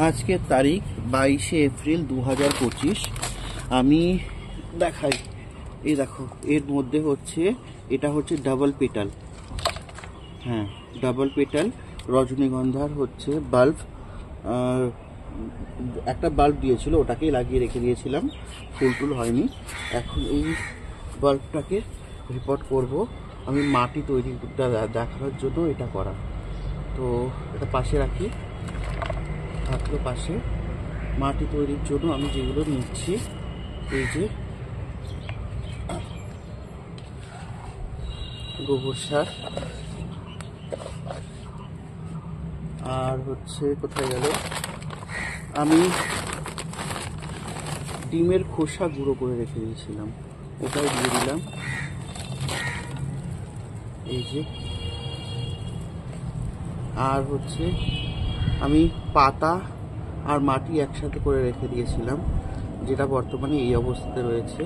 আজকের তারিখ 22শে এপ্রিল 2025। আমি দেখাই, এই দেখো এর মধ্যে হচ্ছে, এটা হচ্ছে ডাবল পেটাল, হ্যাঁ ডাবল পেটাল রজনীগন্ধার হচ্ছে বাল্ব। একটা বাল্ব দিয়েছিল, ওটাকেই লাগিয়ে রেখে দিয়েছিলাম, ফুল টুল হয়নি। এখন এই বাল্বটাকে রিপোর্ট করব। আমি মাটি তৈরি দেখানোর জন্য এটা করা, তো এটা পাশে রাখি, থাকলো পাশে। মাটি তৈরির জন্য আমি যেগুলো নিচ্ছি, এই যে গোবর সার, আর হচ্ছে কোথায় গেল, আমি ডিমের খোসা গুঁড়ো করে রেখে দিয়েছিলাম, ওটাও দিয়ে দিলাম। এই যে, আর হচ্ছে আমি পাতা আর মাটি একসাথে করে রেখে দিয়েছিলাম, যেটা বর্তমানে এই অবস্থাতে রয়েছে।